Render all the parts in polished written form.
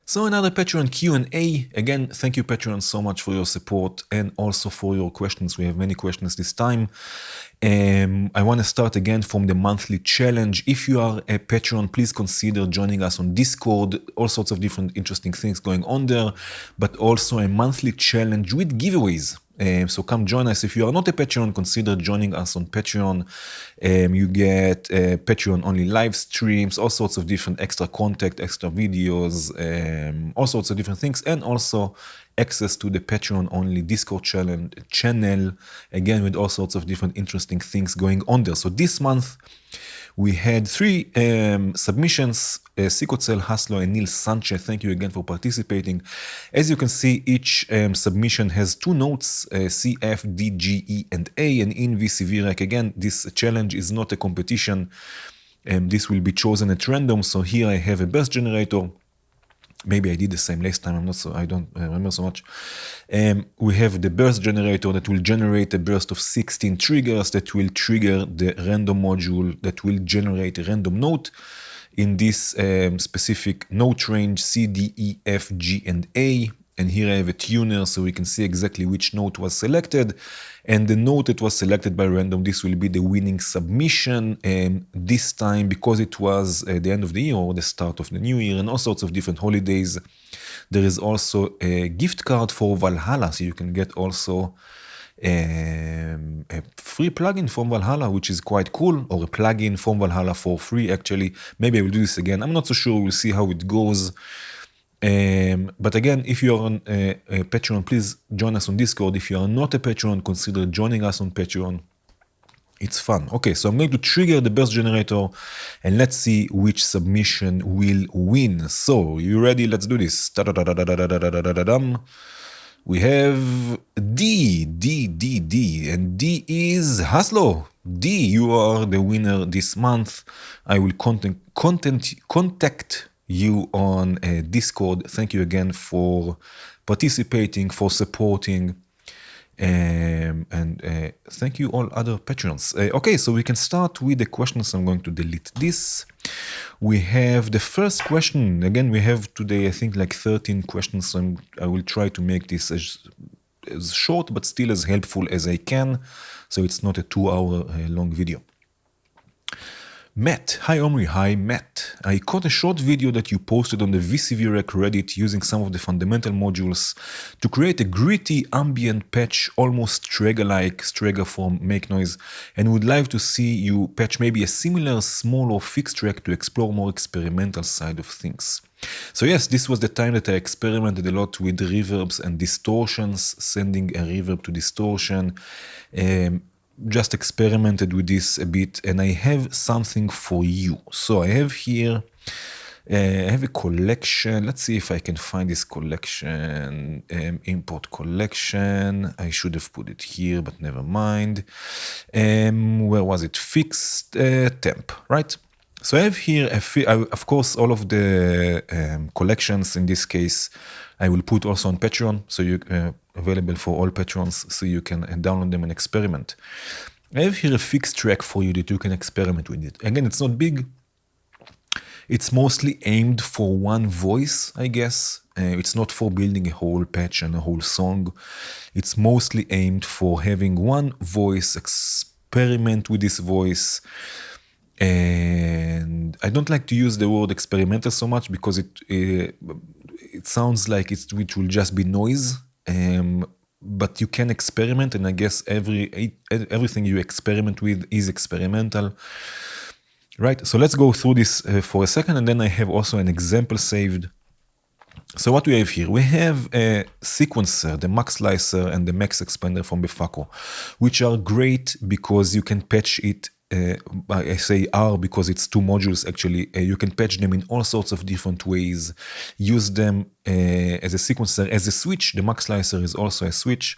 So another Patreon Q&A. Again, thank you Patreon so much for your support and also for your questions. We have many questions this time. I want to start again from the monthly challenge. If you are a Patreon, please consider joining us on Discord. All sorts of different interesting things going on there, but also a monthly challenge with giveaways. So come join us. If you are not a Patreon, consider joining us on Patreon. You get Patreon only live streams, all sorts of different extra content, extra videos, all sorts of different things, and also access to the Patreon only Discord channel, again with all sorts of different interesting things going on there. So this month we had 3 submissions, Sikocel, Haslo, and Neil Sanchez. Thank you again for participating. As you can see, each submission has 2 notes, C, F, D, G, E, and A, and in VCV Rack. Again, this challenge is not a competition. This will be chosen at random. So here I have a burst generator. Maybe I did the same last time, I don't remember so much. We have the burst generator that will generate a burst of 16 triggers that will trigger the random module that will generate a random note in this specific note range C, D, E, F, G, and A. And here I have a tuner so we can see exactly which note was selected. And the note that was selected by random, this will be the winning submission. And this time, because it was the end of the year or the start of the new year and all sorts of different holidays, there is also a gift card for Valhalla. So you can get also a free plugin from Valhalla, which is quite cool, or a plugin from Valhalla for free, actually. Maybe I will do this again. I'm not so sure. We'll see how it goes. But again, if you are on a Patreon, please join us on Discord. If you are not a Patreon, consider joining us on Patreon. It's fun. Okay, so I'm going to trigger the burst generator and let's see which submission will win. So, you ready? Let's do this. We have D, and D is Haslo. D, you are the winner this month. I will contact you on Discord. Thank you again for participating, for supporting, and thank you all other patrons. Okay, so we can start with the questions. I'm going to delete this. We have the first question. Again, we have today, I think, like 13 questions. So I will try to make this as short, but still as helpful as I can. So it's not a 2-hour long video. Matt. Hi Omri, hi Matt. I caught a short video that you posted on the VCV Rec Reddit using some of the fundamental modules to create a gritty ambient patch, almost Strega-like, Strega from Make Noise, and would like to see you patch maybe a similar small or fixed track to explore more experimental side of things. So yes, this was the time that I experimented a lot with reverbs and distortions, sending a reverb to distortion, just experimented with this a bit, and I have something for you. So I have here, I have a collection. Let's see if I can find this collection. Import collection. I should have put it here, but never mind. Where was it? Fixed temp, right? So I have here, of course, all of the collections in this case, I will put also on Patreon, so you available for all patrons, so you can download them and experiment. I have here a fixed track for you that you can experiment with it. Again, it's not big. It's mostly aimed for one voice, I guess. It's not for building a whole patch and a whole song. It's mostly aimed for having one voice, experiment with this voice. And I don't like to use the word experimental so much because it sounds like it will just be noise. But you can experiment, and I guess everything you experiment with is experimental. Right, so let's go through this for a second, and then I have also an example saved. So what we have here, we have a sequencer, the Max Slicer and the Max Expander from Befaco, which are great because you can patch it. I say R because it's 2 modules actually. You can patch them in all sorts of different ways. Use them as a sequencer, as a switch. The Max Slicer is also a switch,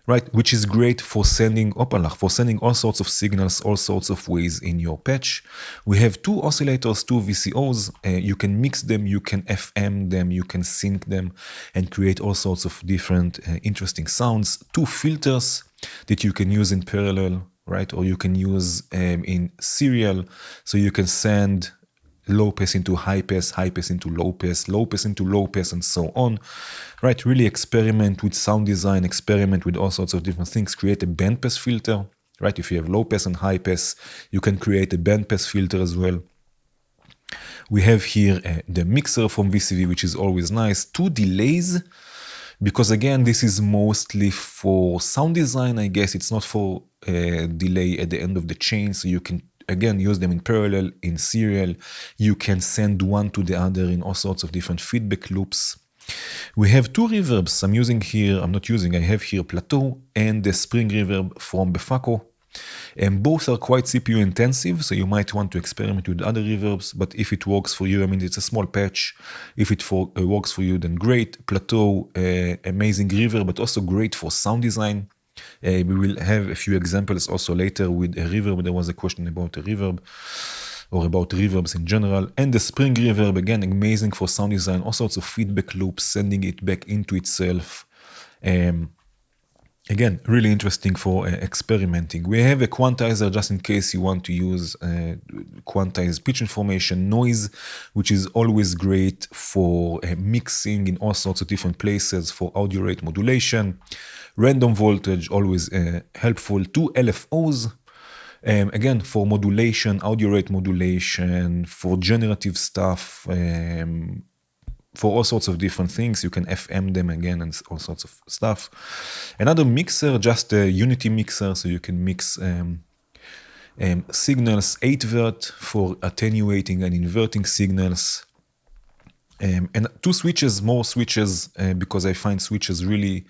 right? Which is great for sending Oppalach, for sending all sorts of signals, all sorts of ways in your patch. We have 2 oscillators, 2 VCOs. You can mix them, you can FM them, you can sync them, and create all sorts of different interesting sounds. 2 filters that you can use in parallel, right? Or you can use in serial, so you can send low pass into high pass into low pass into low pass, and so on, right? Really experiment with sound design, experiment with all sorts of different things, create a band pass filter, right? If you have low pass and high pass, you can create a band pass filter as well. We have here the mixer from VCV, which is always nice. 2 delays, because again, this is mostly for sound design, I guess. It's not for delay at the end of the chain, so you can again use them in parallel, in serial. You can send one to the other in all sorts of different feedback loops. We have 2 reverbs. I have here plateau and the spring reverb from Befaco. And both are quite CPU intensive, so you might want to experiment with other reverbs, but if it works for you, I mean, it's a small patch. If it works for you, then great. Plateau, amazing reverb, but also great for sound design. We will have a few examples also later with a reverb. There was a question about a reverb or about reverbs in general. And the spring reverb, again, amazing for sound design, all sorts of feedback loops, sending it back into itself. Again, really interesting for experimenting. We have a quantizer just in case you want to use quantized pitch information, noise, which is always great for mixing in all sorts of different places, for audio rate modulation. Random voltage, always helpful. 2 LFOs, again, for modulation, audio rate modulation, for generative stuff, for all sorts of different things. You can FM them again and all sorts of stuff. Another mixer, just a unity mixer, so you can mix signals, 8-vert for attenuating and inverting signals. And 2 switches, more switches, because I find switches really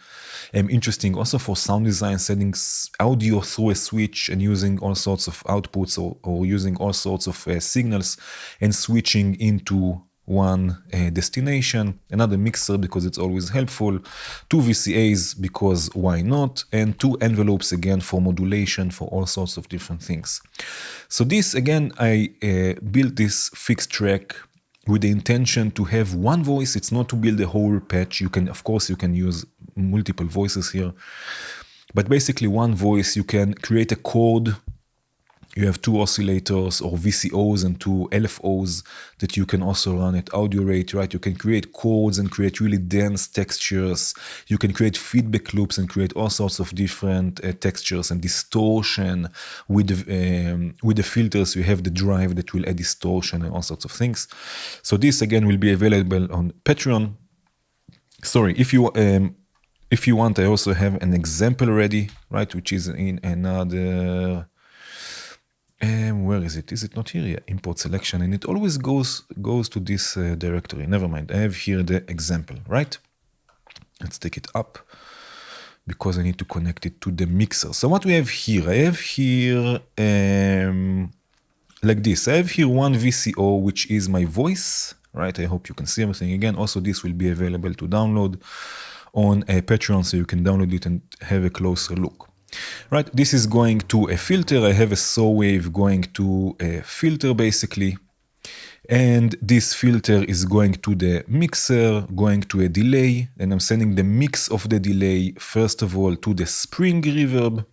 interesting also for sound design, sending audio through a switch and using all sorts of outputs or using all sorts of signals and switching into one destination. Another mixer because it's always helpful. 2 VCAs because why not, and 2 envelopes again for modulation, for all sorts of different things. So this again, I built this fixed track with the intention to have one voice. It's not to build a whole patch. You can, of course, you can use multiple voices here, but basically one voice. You can create a chord. You have 2 oscillators or VCOs and 2 LFOs that you can also run at audio rate, right? You can create chords and create really dense textures. You can create feedback loops and create all sorts of different textures and distortion. With the filters, you have the drive that will add distortion and all sorts of things. So this again will be available on Patreon. Sorry, if you want, I also have an example ready, right? Which is in another. Where is it? Is it not here? Yeah, import selection, and it always goes to this directory. Never mind. I have here the example, right? Let's take it up because I need to connect it to the mixer. So what we have here, I have here like this. I have here one VCO, which is my voice, right? I hope you can see everything. Again, also this will be available to download on Patreon, so you can download it and have a closer look. Right, this is going to a filter. I have a saw wave going to a filter basically, and this filter is going to the mixer, going to a delay, and I'm sending the mix of the delay first of all to the spring reverb.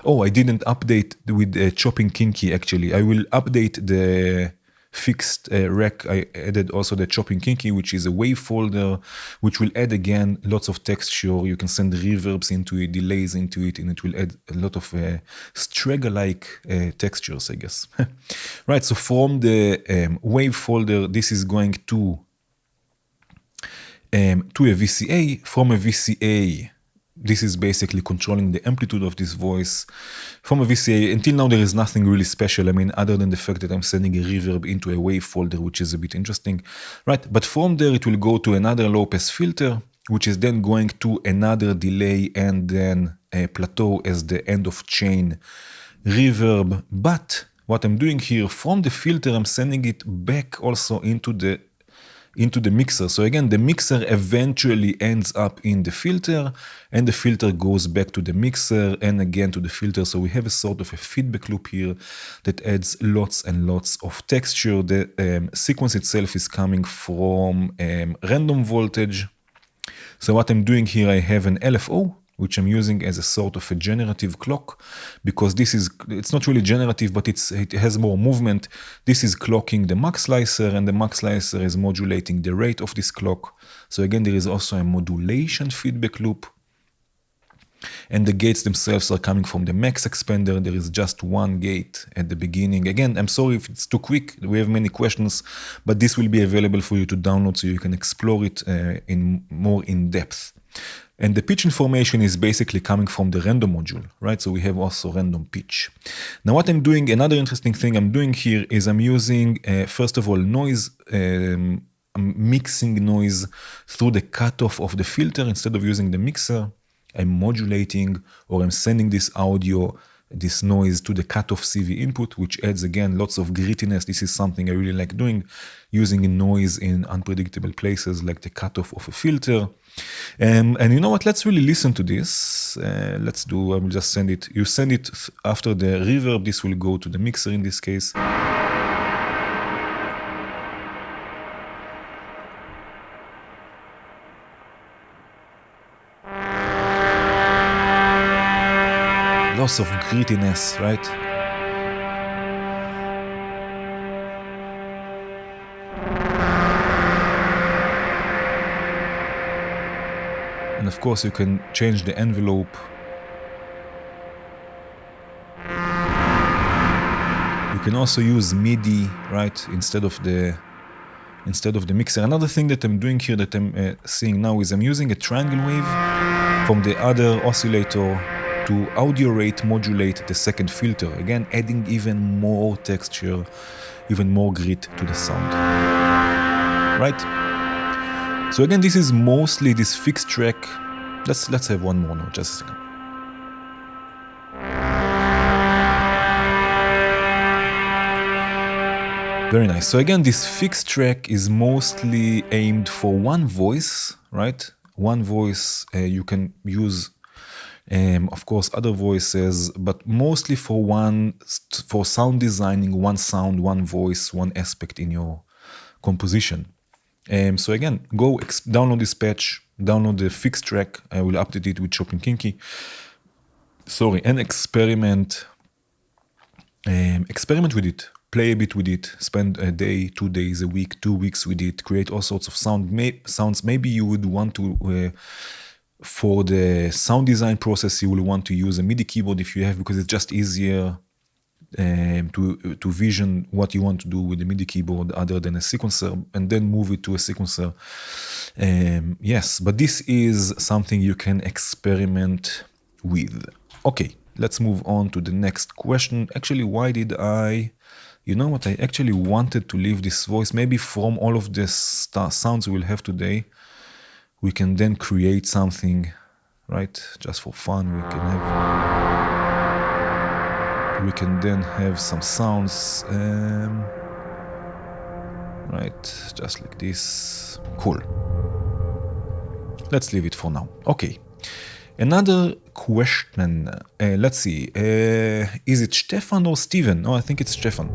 Oh, I didn't update with the chopping kinky actually. I will update the fixed rec. I added also the chopping kinky, which is a wave folder, which will add again lots of texture. You can send reverbs into it, delays into it, and it will add a lot of Strega-like textures, I guess. Right, so from the wave folder, this is going to a VCA. From a VCA, this is basically controlling the amplitude of this voice. From a VCA, until now there is nothing really special, I mean, other than the fact that I'm sending a reverb into a wave folder, which is a bit interesting, right? But from there it will go to another low-pass filter, which is then going to another delay and then a plateau as the end of chain reverb. But what I'm doing here, from the filter, I'm sending it back also into the mixer. So again, the mixer eventually ends up in the filter, and the filter goes back to the mixer and again to the filter. So we have a sort of a feedback loop here that adds lots and lots of texture. The sequence itself is coming from random voltage. So what I'm doing here, I have an LFO which I'm using as a sort of a generative clock, because it's not really generative, but it has more movement. This is clocking the max slicer, and the max slicer is modulating the rate of this clock. So again, there is also a modulation feedback loop. And the gates themselves are coming from the max expander. There is just one gate at the beginning. Again, I'm sorry if it's too quick. We have many questions, but this will be available for you to download so you can explore it more in depth. And the pitch information is basically coming from the random module, right? So we have also random pitch. Now what I'm doing, another interesting thing I'm doing here is I'm using, first of all, noise. I'm mixing noise through the cutoff of the filter instead of using the mixer. I'm modulating, or I'm sending this audio, this noise to the cutoff CV input, which adds again lots of grittiness. This is something I really like doing, using noise in unpredictable places like the cutoff of a filter. And you know what? Let's really listen to this. I will just send it. You send it after the reverb. This will go to the mixer in this case. Lots of grittiness, right? And of course you can change the envelope. You can also use MIDI, right, instead of the mixer. Another thing that I'm doing here that I'm seeing now is I'm using a triangle wave from the other oscillator to audio rate modulate the second filter, again adding even more texture, even more grit to the sound, right? So again, this is mostly this fixed track. Let's have one more now, just a second. Very nice. So again, this fixed track is mostly aimed for one voice, right? One voice. You can use of course other voices, but mostly for sound designing, one sound, one voice, one aspect in your composition. So again, go download this patch, download the fixed track. I will update it with Shopping Kinky. And experiment with it. Play a bit with it. Spend a day, 2 days, a week, 2 weeks with it. Create all sorts of sounds. Maybe you would want to for the sound design process, you will want to use a MIDI keyboard if you have, because it's just easier to vision what you want to do with the MIDI keyboard other than a sequencer, and then move it to a sequencer. Yes, but this is something you can experiment with. Okay, let's move on to the next question. Actually, why did you know what, I actually wanted to leave this voice. Maybe from all of the sounds we will have today, we can then create something, right? Just for fun, we can then have some sounds, right? Just like this. Cool. Let's leave it for now. Okay. Another question. Let's see. Is it Stefan or Steven? Oh, I think it's Stefan.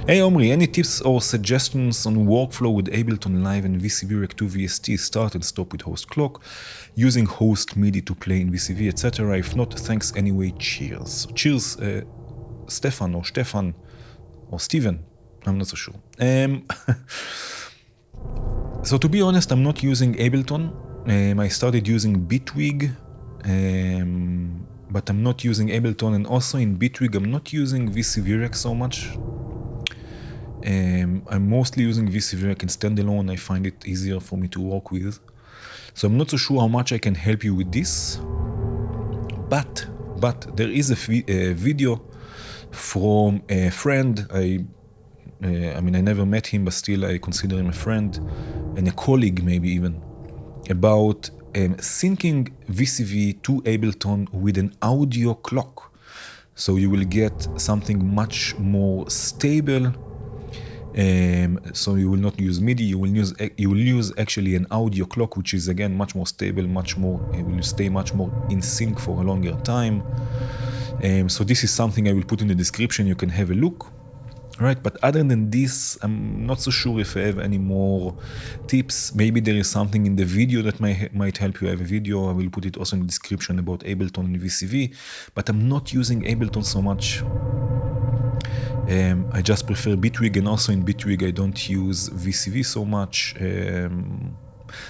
Hey Omri, any tips or suggestions on workflow with Ableton Live and VCV Rec 2 VST? Start and stop with host clock, using host MIDI to play in VCV, etc. If not, thanks anyway. Cheers. Cheers, Stefan or Steven. I'm not so sure. So to be honest, I'm not using Ableton. I started using Bitwig. But I'm not using Ableton, and also in Bitwig I'm not using VCV Rec so much. I'm mostly using VCV Rec in standalone. I find it easier for me to work with. So I'm not so sure how much I can help you with this. But there is a video from a friend. I mean, I never met him, but still I consider him a friend and a colleague maybe even, about syncing VCV to Ableton with an audio clock. So you will get something much more stable. So you will not use MIDI, you will use actually an audio clock, which is again much more stable, it will stay much more in sync for a longer time. So this is something I will put in the description. You can have a look. Right, but other than this, I'm not so sure if I have any more tips. Maybe there is something in the video that might help you. I have a video, I will put it also in the description about Ableton and VCV, but I'm not using Ableton so much. I just prefer Bitwig, and also in Bitwig I don't use VCV so much.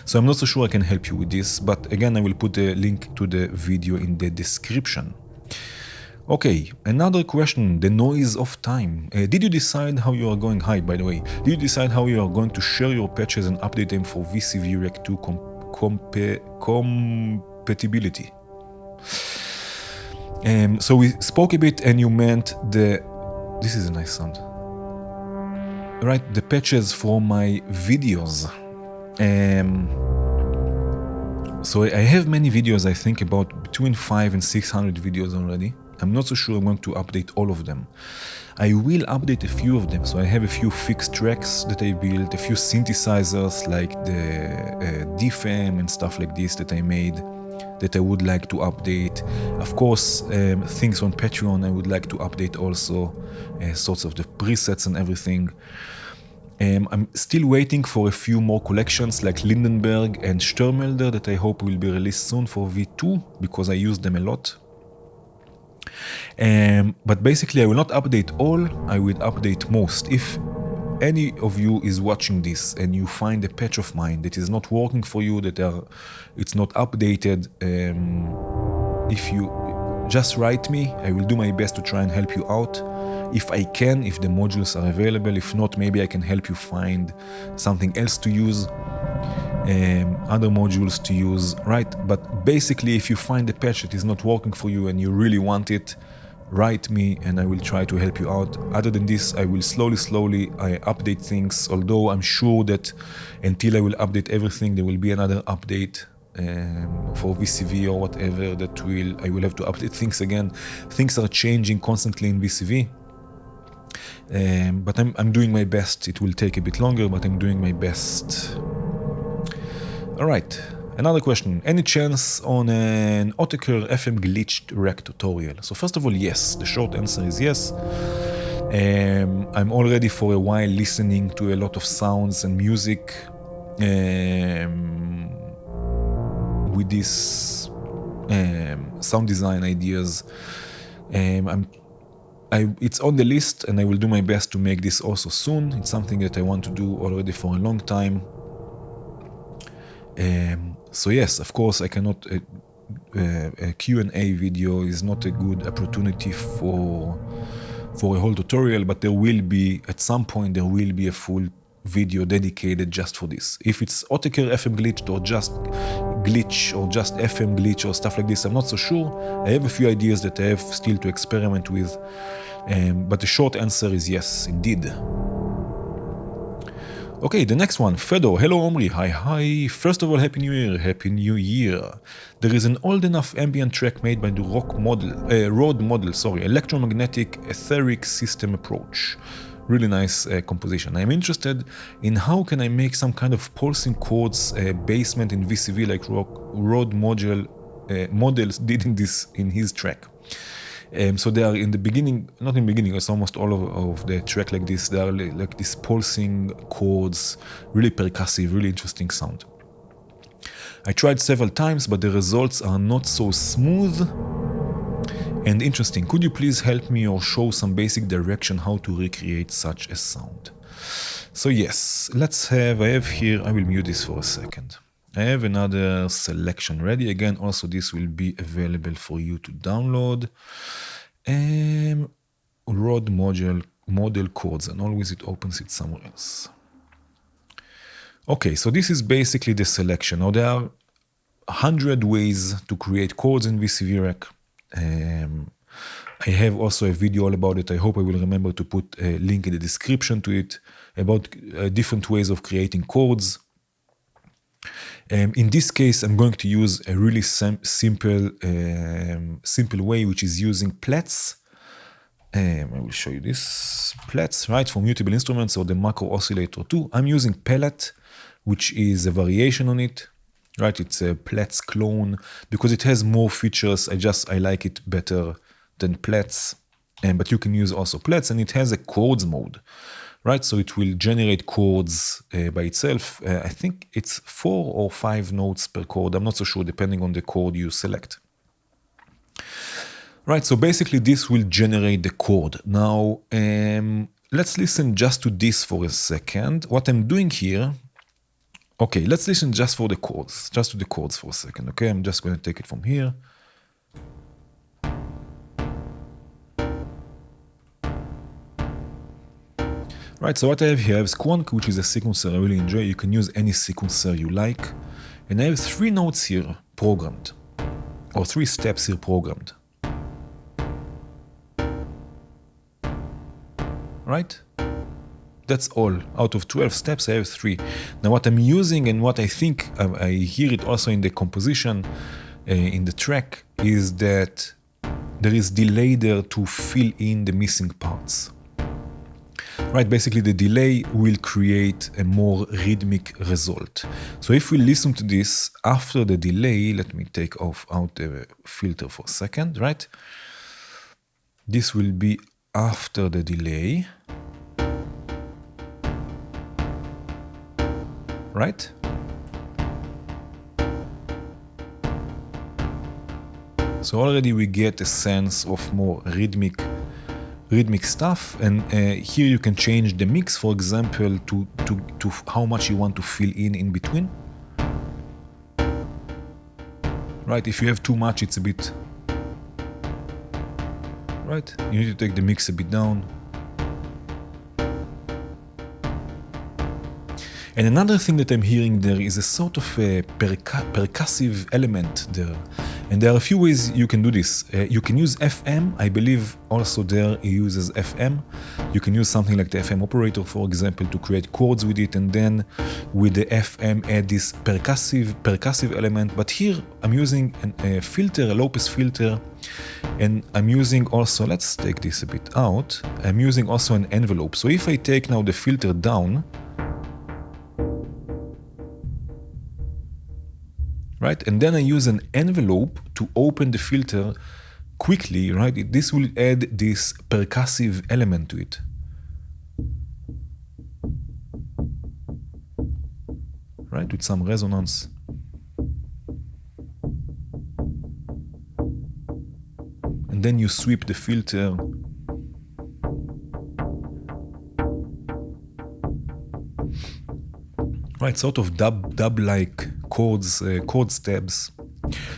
So I'm not so sure I can help you with this, but again I will put a link to the video in the description. Okay, another question, the noise of time. Did you decide how you are going, hi by the way, did you decide how you are going to share your patches and update them for VCV Rec 2 compatibility? So we spoke a bit and you meant this is a nice sound. Right, the patches for my videos. So I have many videos, I think about between 500 and 600 videos already. I'm not so sure I'm going to update all of them. I will update a few of them. So I have a few fixed tracks that I built, a few synthesizers like the DFM and stuff like this that I made that I would like to update. Of course, things on Patreon I would like to update also, sorts of the presets and everything. I'm still waiting for a few more collections like Lindenberg and Störmelder that I hope will be released soon for V2 because I use them a lot. But basically I will not update all, I will update most. If any of you is watching this and you find a patch of mine that is not working for you, it's not updated, if you just write me, I will do my best to try and help you out. If I can, if the modules are available, if not, maybe I can help you find something else to use, other modules to use, right? But basically, if you find a patch that is not working for you and you really want it, write me and I will try to help you out. Other than this, I will slowly update things, although I'm sure that until I will update everything, there will be another update for VCV or whatever that I will have to update things again. Things are changing constantly in VCV. But I'm doing my best. It will take a bit longer, but I'm doing my best. All right, another question. Any chance on an Oppalach FM glitched rec tutorial? So first of all, yes. The short answer is yes. I'm already for a while listening to a lot of sounds and music with these sound design ideas. It's on the list and I will do my best to make this also soon. It's something that I want to do already for a long time. So yes, of course, I cannot. A Q&A video is not a good opportunity for a whole tutorial, but there will be, at some point, there will be a full video dedicated just for this. If it's Oppalach FM glitched or just glitch or just FM glitch or stuff like this, I'm not so sure. I have a few ideas that I have still to experiment with, but the short answer is yes, indeed. Okay, the next one, Fedor. Hello Omri, hi. First of all, Happy New Year, Happy New Year. There is an old enough ambient track made by the Rode model, electromagnetic etheric system approach. Really nice composition. I'm interested in how can I make some kind of pulsing chords basement in VCV like Rode models did in his track. So they are in the beginning, not in the beginning, it's almost all of the track like this. They are like these pulsing chords, really percussive, really interesting sound. I tried several times, but the results are not so smooth and interesting. Could you please help me or show some basic direction how to recreate such a sound? So yes, I have here, I will mute this for a second. I have another selection ready. Again, also this will be available for you to download. Rode model chords, and always it opens it somewhere else. Okay, so this is basically the selection. Now there are 100 ways to create chords in VCV Rec. I have also a video all about it. I hope I will remember to put a link in the description to it about different ways of creating chords. In this case, I'm going to use a really simple way, which is using plats. I will show you this. Plats, right, for mutable instruments or the macro oscillator 2. I'm using pellet, which is a variation on it. Right, it's a plats clone because it has more features. I like it better than plats. but you can use also plats, and it has a chords mode, right? So it will generate chords by itself. I think it's 4 or 5 notes per chord. I'm not so sure, depending on the chord you select. Right, so basically this will generate the chord. Now, let's listen just to this for a second. What I'm doing here, okay, let's listen just for the chords, just to the chords for a second, okay? I'm just going to take it from here. Right, so what I have here, I have Squonk, which is a sequencer I really enjoy. You can use any sequencer you like. And I have 3 notes here programmed, or 3 steps here programmed. Right? That's all. Out of 12 steps, I have 3. Now what I'm using, and what I think, I hear it also in the composition, in the track, is that there is delay there to fill in the missing parts. Right, basically the delay will create a more rhythmic result. So if we listen to this after the delay, let me take out the filter for a second, right? This will be after the delay, right? So already we get a sense of more rhythmic stuff, and here you can change the mix, for example, to how much you want to fill in between. Right, if you have too much, it's a bit, right, you need to take the mix a bit down. And another thing that I'm hearing there is a sort of a percussive element there. And there are a few ways you can do this. You can use FM. I believe also there it uses FM. You can use something like the FM operator, for example, to create chords with it, and then with the FM add this percussive element. But here I'm using a filter, a low-pass filter, and I'm using also, let's take this a bit out, I'm using also an envelope. So if I take now the filter down, right, and then I use an envelope to open the filter quickly, right? This will add this percussive element to it. Right, with some resonance. And then you sweep the filter. Right, sort of dub-like chords, chord steps.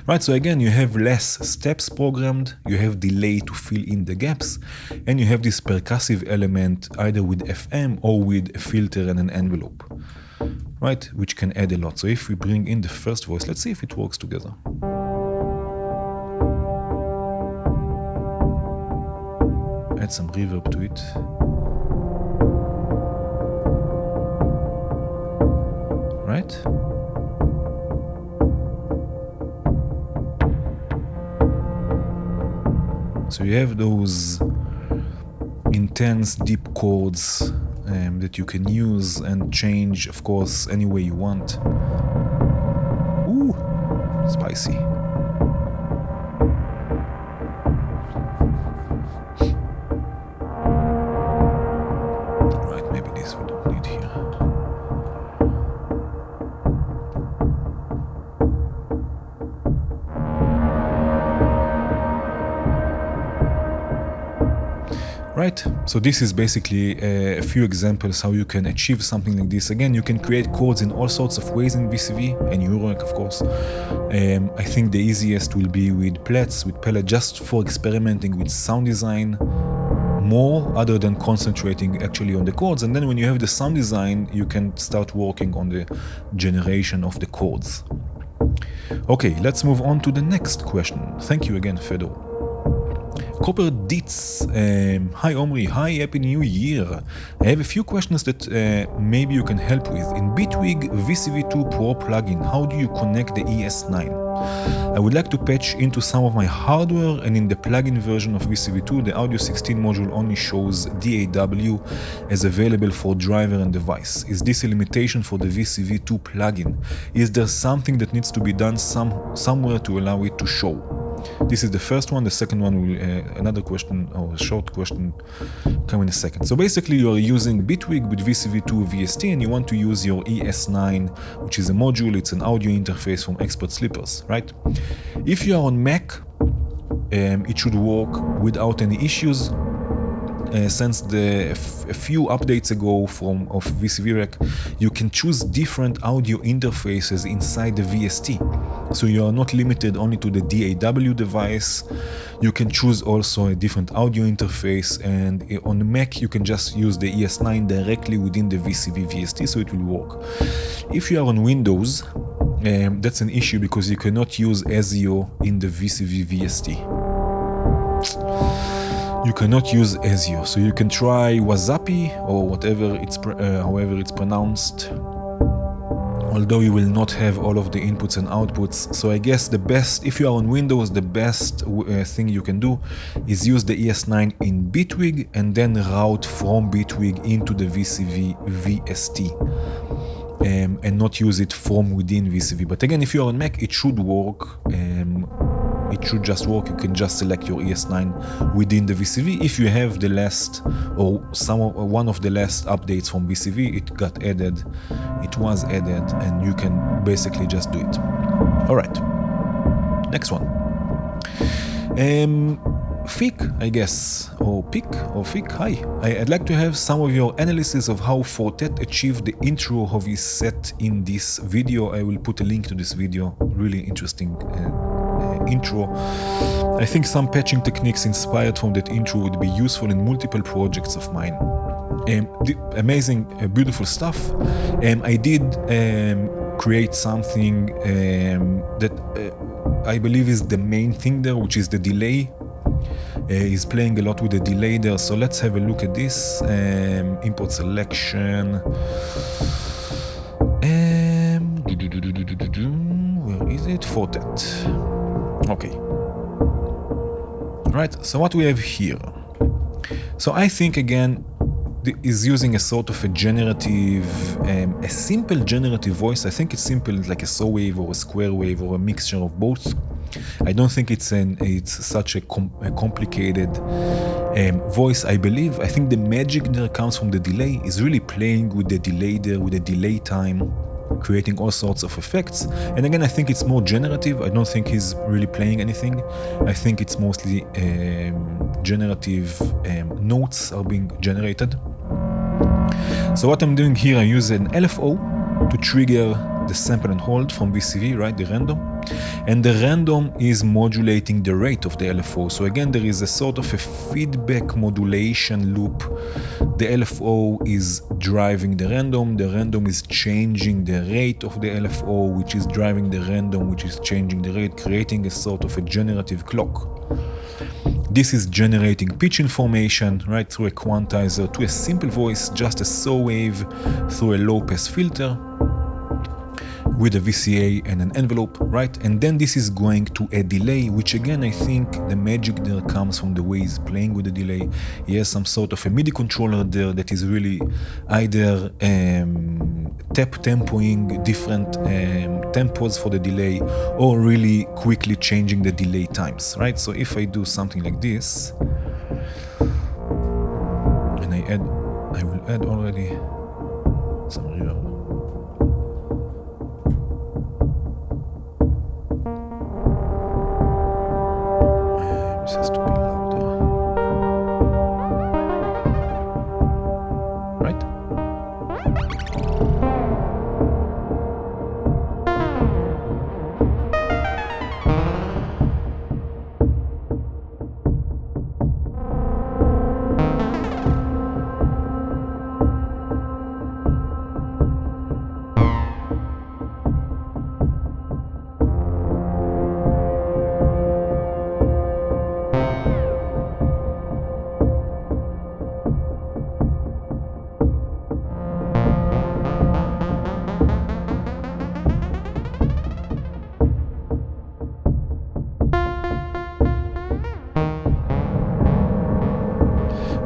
Right, so again, you have less steps programmed, you have delay to fill in the gaps, and you have this percussive element either with FM or with a filter and an envelope, right, which can add a lot. So if we bring in the first voice, let's see if it works together. Add some reverb to it. Right? So you have those intense deep chords that you can use and change, of course, any way you want. Ooh, spicy. Right, maybe this we don't need here. Right, so this is basically a few examples how you can achieve something like this. Again, you can create chords in all sorts of ways in VCV and Eurorack, of course. I think the easiest will be with plats, with palette, just for experimenting with sound design more, other than concentrating actually on the chords. And then when you have the sound design, you can start working on the generation of the chords. Okay, let's move on to the next question. Thank you again, Fedor. Copper Ditz, hi Omri, hi, happy new year. I have a few questions that maybe you can help with. In Bitwig VCV2 Pro plugin, how do you connect the ES9? I would like to patch into some of my hardware, and in the plugin version of VCV2, the Audio 16 module only shows DAW as available for driver and device. Is this a limitation for the VCV2 plugin? Is there something that needs to be done somewhere to allow it to show? This is the first one. The second one will, another question or a short question come in a second. So basically you are using Bitwig with VCV2 VST and you want to use your ES9, which is a module, it's an audio interface from Expert Slippers, right? If you are on Mac, it should work without any issues. Since a few updates ago of VCV Rec, you can choose different audio interfaces inside the VST. So you are not limited only to the DAW device. You can choose also a different audio interface, and on the Mac you can just use the ES9 directly within the VCV VST, so it will work. If you are on Windows, that's an issue because you cannot use ASIO in the VCV VST. You cannot use ASIO, so you can try Wasapi or whatever however it's pronounced, although you will not have all of the inputs and outputs. So I guess the best, if you are on Windows, the best thing you can do is use the ES9 in Bitwig and then route from Bitwig into the VCV VST. And not use it from within VCV. But again, if you are on Mac, it should work. It should just work. You can just select your ES9 within the VCV. If you have the last or one of the last updates from VCV, it got added. It was added, and you can basically just do it. All right. Next one. Fick, I guess, or Pick, or Fick, hi. I'd like to have some of your analysis of how Fortet achieved the intro of his set in this video. I will put a link to this video, really interesting intro. I think some patching techniques inspired from that intro would be useful in multiple projects of mine. Amazing, beautiful stuff. I did create something that I believe is the main thing there, which is the delay. He's playing a lot with the delay there, so let's have a look at this. Import selection. Where is it? Fortet. Okay. Right, so what we have here. So I think again is using a sort of a generative, a simple generative voice. I think it's simple, like a saw wave or a square wave or a mixture of both. I don't think it's such a complicated voice. I think the magic there comes from the delay. Is really playing with the delay there, with the delay time, creating all sorts of effects. And again, I think it's more generative. I don't think he's really playing anything. I think it's mostly generative notes are being generated. So what I'm doing here, I use an LFO to trigger the sample and hold from VCV, right, the random. And the random is modulating the rate of the LFO. So again, there is a sort of a feedback modulation loop. The LFO is driving the random is changing the rate of the LFO, which is driving the random, which is changing the rate, creating a sort of a generative clock. This is generating pitch information, right, through a quantizer to a simple voice, just a saw wave through a low pass filter with a VCA and an envelope, right? And then this is going to a delay, which again, I think the magic there comes from the way he's playing with the delay. He has some sort of a MIDI controller there that is really either tempoing different tempos for the delay or really quickly changing the delay times, right? So if I do something like this, and I will add already some reverb. This has to be louder. Right?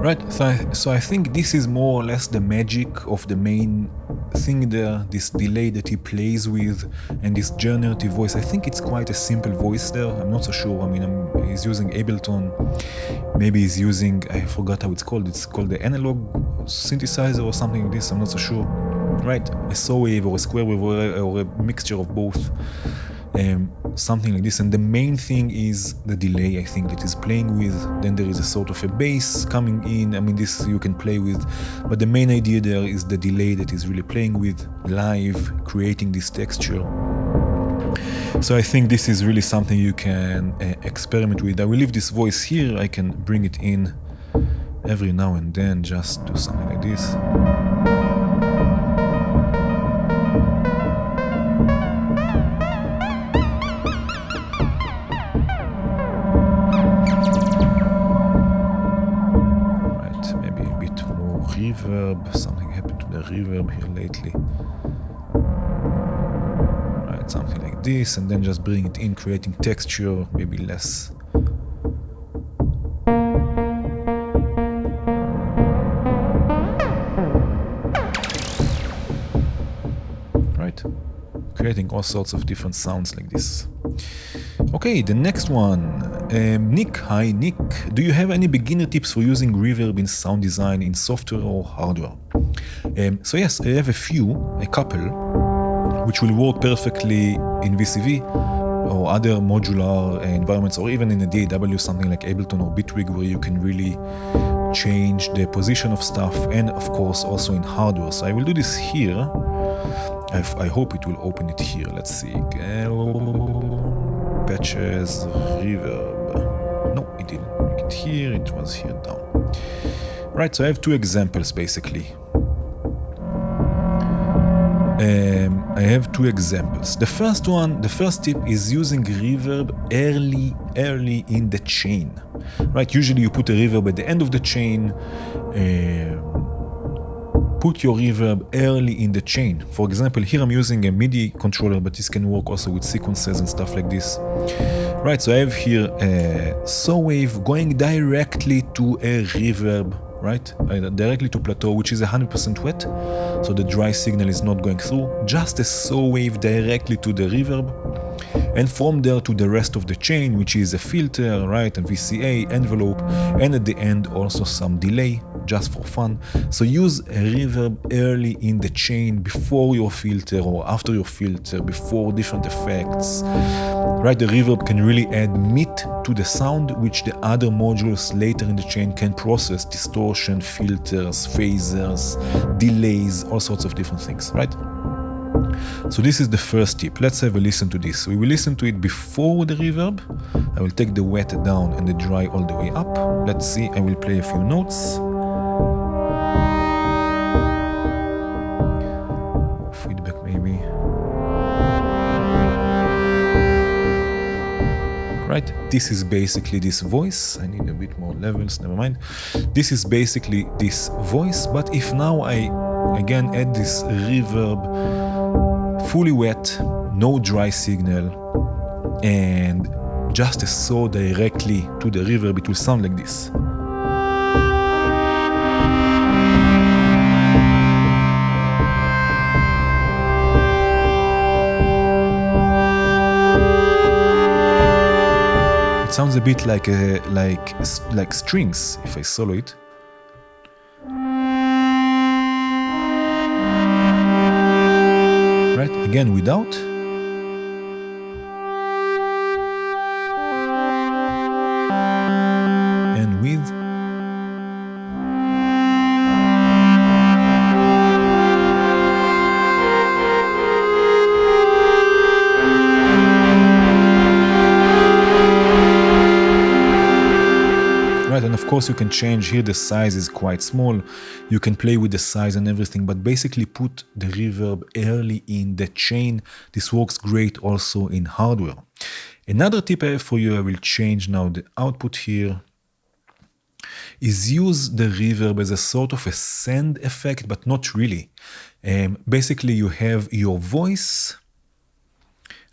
Right, so I think this is more or less the magic of the main thing there, this delay that he plays with, and this generative voice. I think it's quite a simple voice there. I'm not so sure. I mean, he's using Ableton. Maybe he's using, I forgot how it's called. It's called the analog synthesizer or something like this. I'm not so sure. Right, a saw wave or a square wave or a mixture of both. Something like this, and the main thing is the delay, I think, that is playing with. Then there is a sort of a bass coming in. I mean, this you can play with, but the main idea there is the delay that is really playing with live, creating this texture. So I think this is really something you can experiment with. I will leave this voice here. I can bring it in every now and then, just do something like this. Reverb, something happened to the reverb here lately. Right, something like this, and then just bring it in, creating texture, maybe less. Right, creating all sorts of different sounds like this. Okay, the next one. Nick, hi Nick. Do you have any beginner tips for using reverb in sound design in software or hardware? So yes, I have a couple, which will work perfectly in VCV or other modular environments, or even in a DAW, something like Ableton or Bitwig, where you can really change the position of stuff, and of course also in hardware. So I will do this here. I hope it will open it here. Let's see. Patches, reverb. No, it didn't make it here. It was here down. Right, so I have two examples basically. I have two examples. The first tip is using reverb early in the chain. Right, usually you put a reverb at the end of the chain. Put your reverb early in the chain. For example, here I'm using a MIDI controller, but this can work also with sequences and stuff like this. Right, so I have here a saw wave going directly to a reverb, right? Directly to plateau, which is 100% wet, so the dry signal is not going through. Just a saw wave directly to the reverb, and from there to the rest of the chain, which is a filter, right, and VCA, envelope, and at the end also some delay, just for fun. So use a reverb early in the chain, before your filter or after your filter, before different effects. Right, the reverb can really add meat to the sound, which the other modules later in the chain can process: distortion, filters, phasers, delays, all sorts of different things, right? So this is the first tip. Let's have a listen to this. We will listen to it before the reverb. I will take the wet down and the dry all the way up. Let's see, I will play a few notes. Feedback maybe. Right, this is basically this voice. I need a bit more levels, never mind. This is basically this voice, but if now I again add this reverb, fully wet, no dry signal, and just a saw directly to the reverb, it will sound like this. It sounds a bit like strings if I solo it. Right, again without. And with. Right, and of course you can change here, the size is quite small. You can play with the size and everything, but basically put the reverb early in the chain. This works great also in hardware. Another tip I have for you, I will change now the output here, is use the reverb as a sort of a send effect, but not really. Basically you have your voice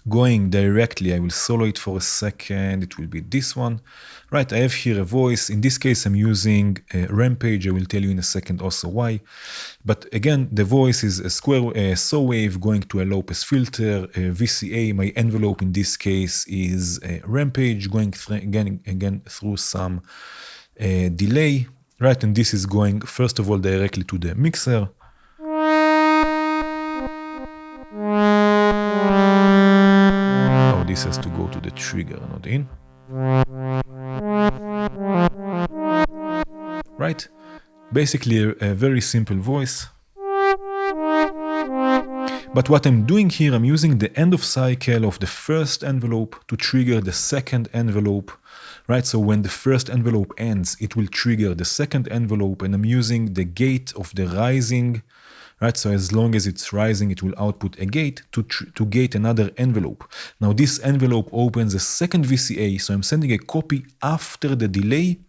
going directly, I will solo it for a second, it will be this one. Right, I have here a voice. In this case, I'm using Rampage. I will tell you in a second also why. But again, the voice is a square saw wave going to a low pass filter, VCA. My envelope in this case is Rampage going again through some delay. Right, and this is going first of all directly to the mixer. Oh, this has to go to the trigger, not in. Right, basically a very simple voice. But what I'm doing here, I'm using the end of cycle of the first envelope to trigger the second envelope. Right, so when the first envelope ends, it will trigger the second envelope, and I'm using the gate of the rising. Right, so as long as it's rising, it will output a gate to gate another envelope. Now this envelope opens a second VCA, so I'm sending a copy after the delay.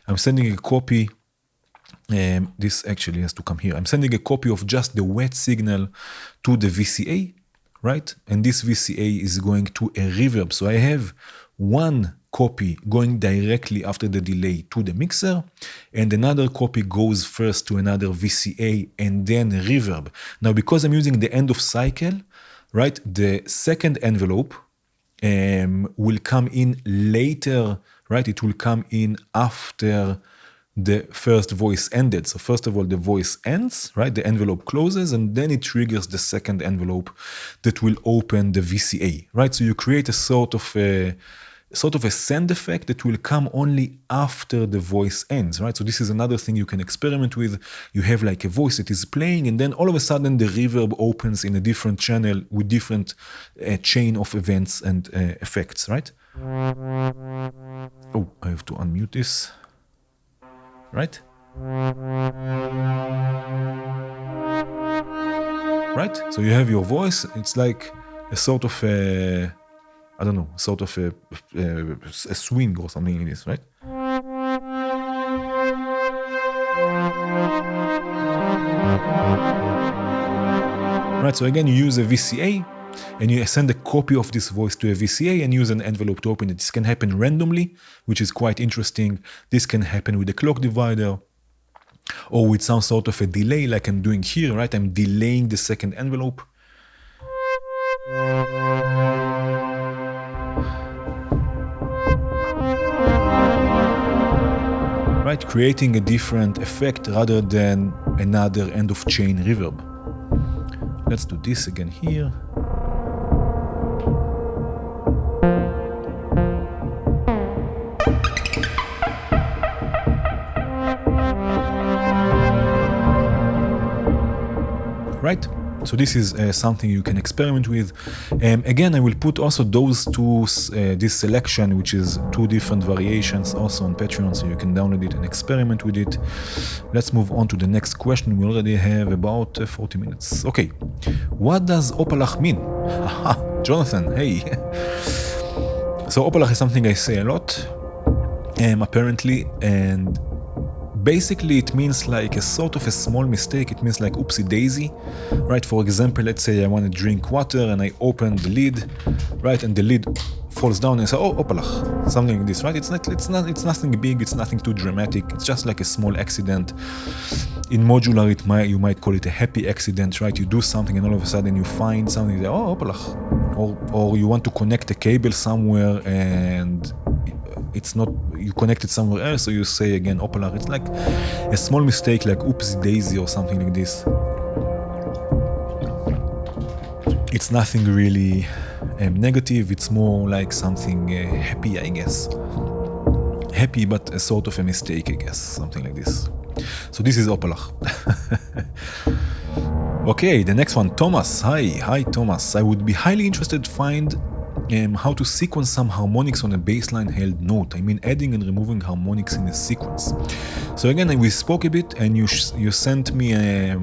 I'm sending a copy, this actually has to come here. I'm sending a copy of just the wet signal to the VCA, right? And this VCA is going to a reverb. So I have one copy going directly after the delay to the mixer, and another copy goes first to another VCA and then reverb. Now, because I'm using the end of cycle, right, the second envelope will come in later, right? It will come in after the first voice ended. So first of all, the voice ends, right? The envelope closes, and then it triggers the second envelope that will open the VCA, right? So you create a sort of a send effect that will come only after the voice ends, right? So this is another thing you can experiment with. You have like a voice that is playing, and then all of a sudden the reverb opens in a different channel with different chain of events and effects, right? Oh, I have to unmute this, right? Right? So you have your voice. It's like a sort of a, I don't know, sort of a swing or something like this, right? Right, so again, you use a VCA, and you send a copy of this voice to a VCA and use an envelope to open it. This can happen randomly, which is quite interesting. This can happen with a clock divider, or with some sort of a delay like I'm doing here, right? I'm delaying the second envelope. Right, creating a different effect rather than another end of chain reverb. Let's do this again here. Right? So this is something you can experiment with. Again, I will put also those two, this selection, which is two different variations, also on Patreon, so you can download it and experiment with it. Let's move on to the next question. We already have about 40 minutes. Okay, what does Oppalach mean? Aha, Jonathan, hey. So Oppalach is something I say a lot, apparently, and basically it means like a sort of a small mistake. It means like oopsie daisy, right? For example, let's say I want to drink water and I open the lid, right? And the lid falls down and I say, oh, Oppalach, something like this, right? It's nothing big, it's nothing too dramatic. It's just like a small accident. In modular, you might call it a happy accident, right? You do something and all of a sudden you find something, oh, Oppalach. Or you want to connect a cable somewhere and it's not, you connect it somewhere else, so you say again Oppalach. It's like a small mistake, like oopsie daisy or something like this. It's nothing really negative, it's more like something happy, I guess. Happy, but a sort of a mistake, I guess, something like this. So this is Oppalach. Okay, the next one, Thomas. Hi Thomas. I would be highly interested to find how to sequence some harmonics on a bassline held note. I mean, adding and removing harmonics in a sequence. So again, we spoke a bit, and you sent me a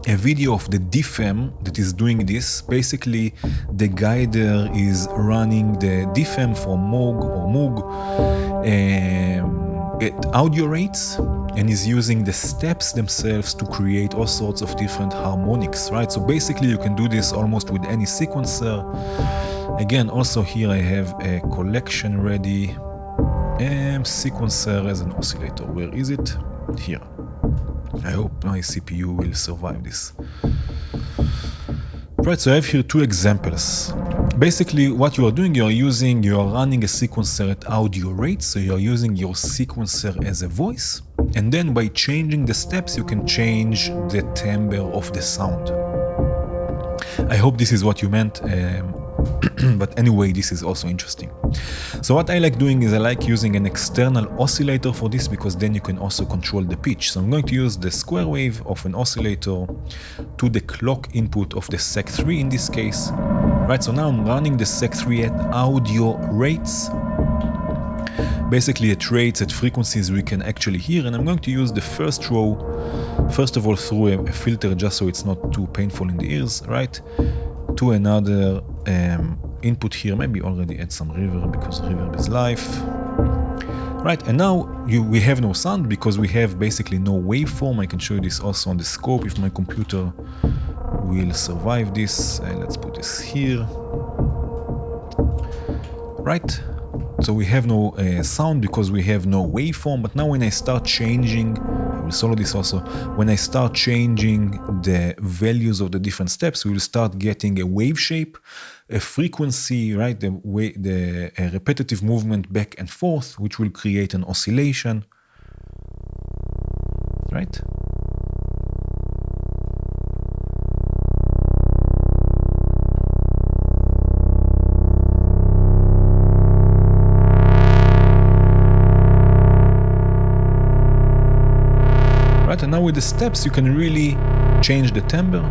video of the DFM that is doing this. Basically, the guy there is running the DFM from Moog or Moog, at audio rates and is using the steps themselves to create all sorts of different harmonics, right? So basically you can do this almost with any sequencer. Again, also here I have a collection ready. Sequencer as an oscillator. Where is it? Here. I hope my CPU will survive this. Right, so I have here two examples. Basically, what you are doing, you are running a sequencer at audio rates, so you are using your sequencer as a voice, and then by changing the steps, you can change the timbre of the sound. I hope this is what you meant, but anyway, this is also interesting. So what I like doing is I like using an external oscillator for this, because then you can also control the pitch. So I'm going to use the square wave of an oscillator to the clock input of the Sec3 in this case. Right, so now I'm running the Sec3 at audio rates. Basically at rates, at frequencies we can actually hear, and I'm going to use the first row, first of all through a filter just so it's not too painful in the ears, right? To another input here, maybe already add some reverb because reverb is life. Right, and now we have no sound because we have basically no waveform. I can show you this also on the scope if my computer will survive this. Let's put this here. Right, so we have no sound because we have no waveform, but now when I start changing, I will solo this also, when I start changing the values of the different steps, we will start getting a wave shape, a frequency, right, the repetitive movement back and forth, which will create an oscillation, right? And now with the steps, you can really change the timbre.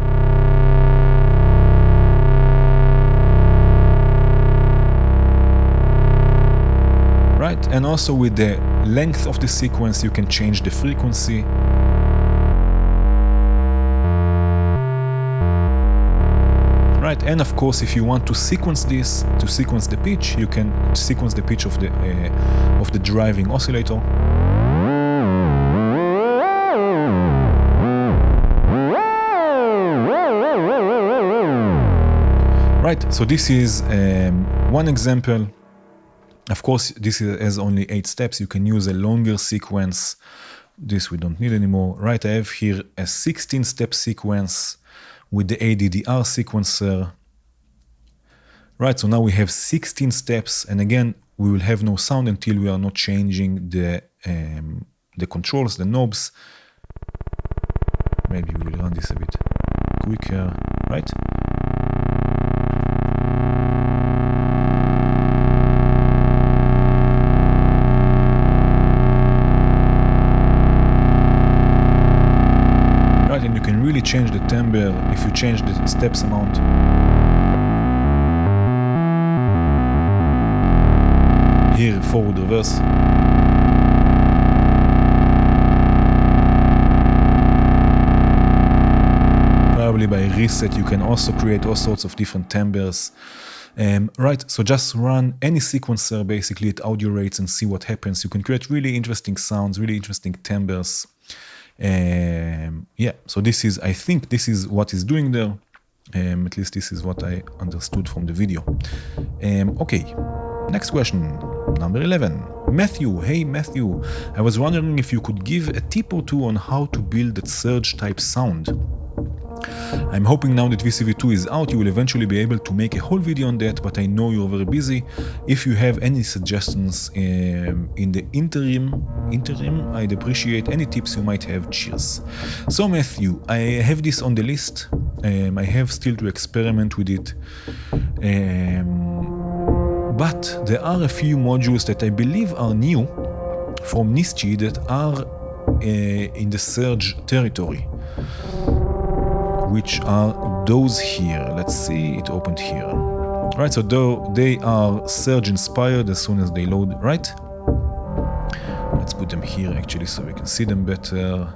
Right, and also with the length of the sequence, you can change the frequency. Right, and of course, if you want to sequence this, to sequence the pitch, you can sequence the pitch of the driving oscillator. Right, so this is one example. Of course, this has only 8 steps. You can use a longer sequence. This we don't need anymore. Right, I have here a 16-step sequence with the ADDR sequencer. Right, so now we have 16 steps, and again, we will have no sound until we are not changing the controls, the knobs. Maybe we will run this a bit quicker, right? And you can really change the timbre if you change the steps amount. Here, forward, reverse. Probably by reset, you can also create all sorts of different timbres. Right, so just run any sequencer basically at audio rates and see what happens. You can create really interesting sounds, really interesting timbres. Yeah, so this is, I think this is what is doing there. At least this is what I understood from the video. Okay, next question, number 11. Matthew, hey Matthew, I was wondering if you could give a tip or two on how to build that Serge type sound. I'm hoping now that VCV 2 is out, you will eventually be able to make a whole video on that, but I know you're very busy. If you have any suggestions in the interim, I'd appreciate any tips you might have. Cheers. So Matthew, I have this on the list. I have still to experiment with it. But there are a few modules that I believe are new from Nischi that are in the Serge territory, which are those here. Let's see, it opened here. Right, so they are Serge inspired as soon as they load, right? Let's put them here actually so we can see them better.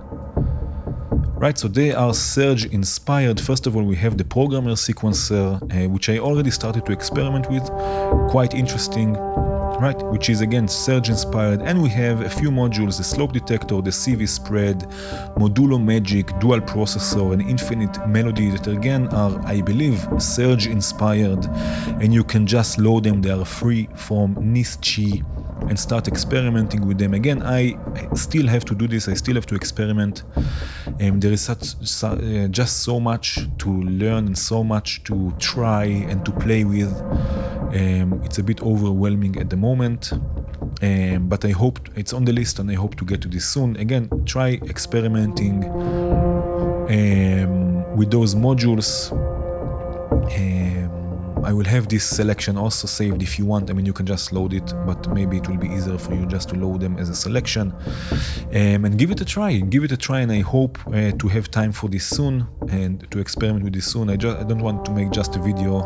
Right, so they are Serge inspired. First of all, we have the programmer sequencer, which I already started to experiment with. Quite interesting. right? Which is again Serge inspired, and we have a few modules: the slope detector, the CV spread, Modulo Magic, dual processor, and infinite melody that again are, I believe, Serge inspired, and you can just load them. They are free from Nischi and start experimenting with them. Again, I still have to do this. I still have to experiment. There is just so much to learn and so much to try and to play with. It's a bit overwhelming at the moment, but I hope it's on the list and I hope to get to this soon. Again, try experimenting with those modules. I will have this selection also saved if you want. I mean, you can just load it, but maybe it will be easier for you just to load them as a selection. And give it a try. Give it a try, and I hope to have time for this soon and to experiment with this soon. I don't want to make just a video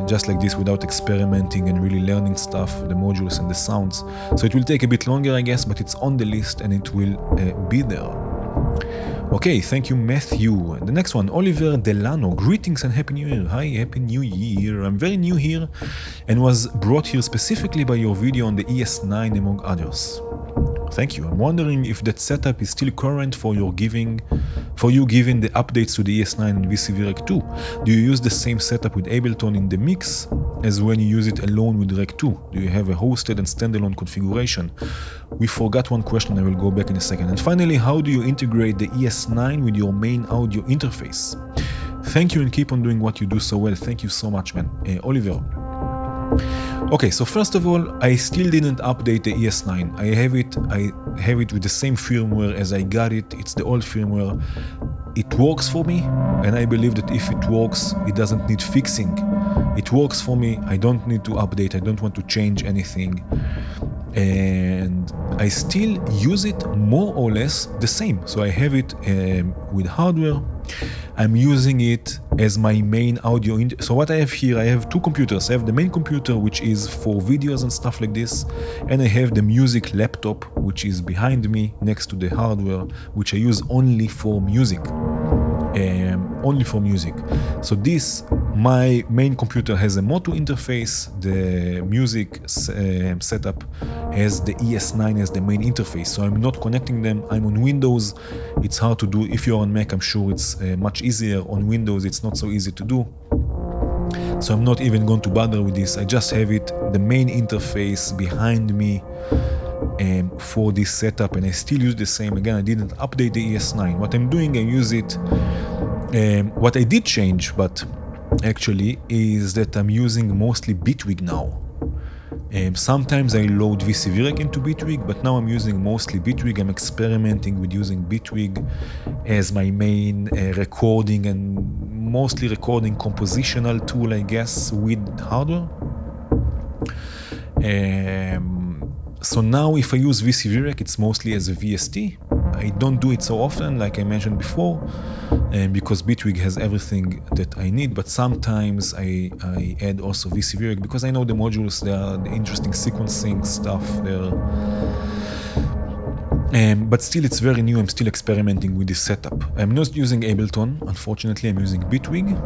just like this without experimenting and really learning stuff, the modules and the sounds. So it will take a bit longer, I guess, but it's on the list and it will be there. Okay, thank you, Matthew. The next one, Oliver Delano. Greetings and Happy New Year. Hi, Happy New Year. I'm very new here and was brought here specifically by your video on the ES9 among others. Thank you. I'm wondering if that setup is still current for you given the updates to the ES9 and VCV Rec 2. Do you use the same setup with Ableton in the mix as when you use it alone with Rec 2? Do you have a hosted and standalone configuration? We forgot one question. I will go back in a second. And finally, how do you integrate the ES9 with your main audio interface? Thank you and keep on doing what you do so well. Thank you so much, man. Oliver. Okay, so first of all, I still didn't update the ES9. I have it with the same firmware as I got it. It's the old firmware. It works for me, and I believe that if it works, it doesn't need fixing. It works for me. I don't need to update. I don't want to change anything. And I still use it more or less the same. So I have it with hardware. I'm using it as my main audio. So what I have here, I have two computers. I have the main computer, which is for videos and stuff like this. And I have the music laptop, which is behind me next to the hardware, which I use only for music. So my main computer has a Motu interface. The music setup has the ES9 as the main interface. So I'm not connecting them. I'm on Windows. It's hard to do. If you're on Mac, I'm sure it's much easier. On Windows, it's not so easy to do. So I'm not even going to bother with this. I just have it, the main interface behind me for this setup, and I still use the same. Again, I didn't update the ES9. What I'm doing, I use it. What I did change, but actually, is that I'm using mostly Bitwig now. Sometimes I load VCV Rec into Bitwig, but now I'm using mostly Bitwig. I'm experimenting with using Bitwig as my main recording and mostly recording compositional tool, I guess, with hardware. So now if I use VCV Rec, it's mostly as a VST. I don't do it so often, like I mentioned before, because Bitwig has everything that I need, but sometimes I add also VCV Rec because I know the modules, they are the interesting sequencing stuff there. But still, it's very new. I'm still experimenting with this setup. I'm not using Ableton, unfortunately. I'm using Bitwig.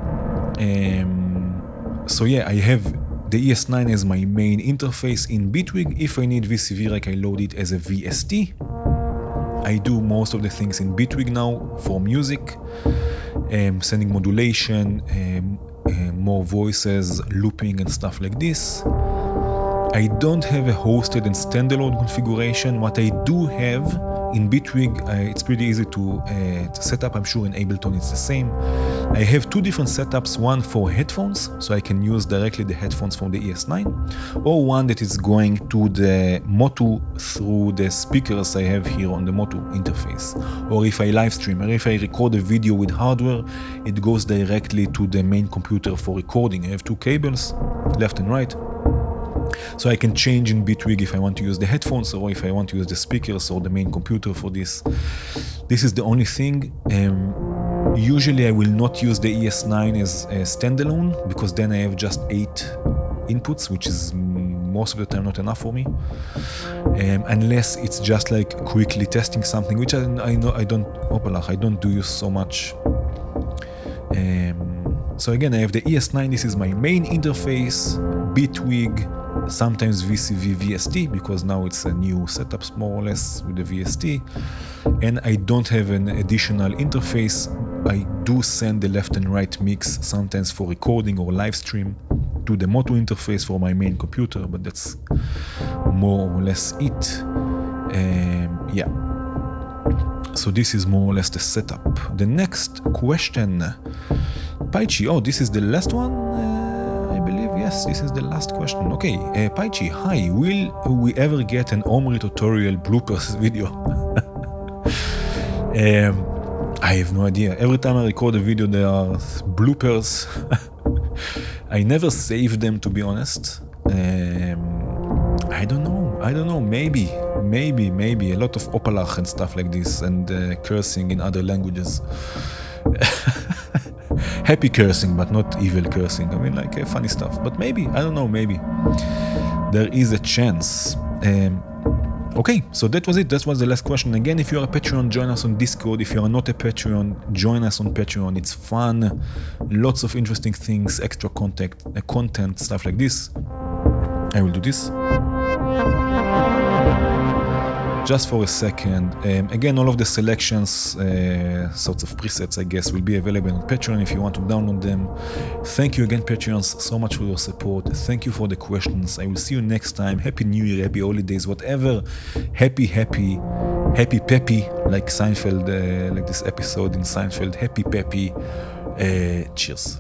So yeah, I have the ES9 as my main interface in Bitwig. If I need VCV Rec, I load it as a VST. I do most of the things in Bitwig now for music, sending modulation, more voices, looping and stuff like this. I don't have a hosted and standalone configuration. What I do have in Bitwig, it's pretty easy to set up. I'm sure in Ableton it's the same. I have two different setups, one for headphones, so I can use directly the headphones from the ES9, or one that is going to the Motu through the speakers I have here on the Motu interface. Or if I live stream, or if I record a video with hardware, it goes directly to the main computer for recording. I have two cables, left and right. So I can change in Bitwig if I want to use the headphones or if I want to use the speakers or the main computer for this. This is the only thing. Usually I will not use the ES9 as a standalone because then I have just 8 inputs, which is most of the time not enough for me. Unless it's just like quickly testing something, which I know I don't, Oppalach, I don't do so much. So again, I have the ES9, this is my main interface, Bitwig, sometimes VCV VST, because now it's a new setup more or less with the VST, and I don't have an additional interface. I do send the left and right mix sometimes for recording or live stream to the Motu interface for my main computer, but that's more or less it. Yeah. So this is more or less the setup. The next question, Paichi. Oh, this is the last one, I believe. Yes, this is the last question. Okay, Paichi, hi. Will we ever get an Omri tutorial bloopers video? I have no idea. Every time I record a video, there are bloopers. I never save them, to be honest. I don't know. Maybe. A lot of Oppalach and stuff like this, and cursing in other languages. Happy cursing, but not evil cursing. I mean, like funny stuff. But maybe, I don't know, maybe. There is a chance. Okay, so that was it. That was the last question. Again, if you are a Patreon, join us on Discord. If you are not a Patreon, join us on Patreon. It's fun. Lots of interesting things, extra content, stuff like this. I will do this. Just for a second. Again, all of the selections, sorts of presets, I guess, will be available on Patreon if you want to download them. Thank you again, Patreons, so much for your support. Thank you for the questions. I will see you next time. Happy New Year, happy holidays, whatever. Happy peppy, like Seinfeld, like this episode in Seinfeld. Happy peppy. Cheers.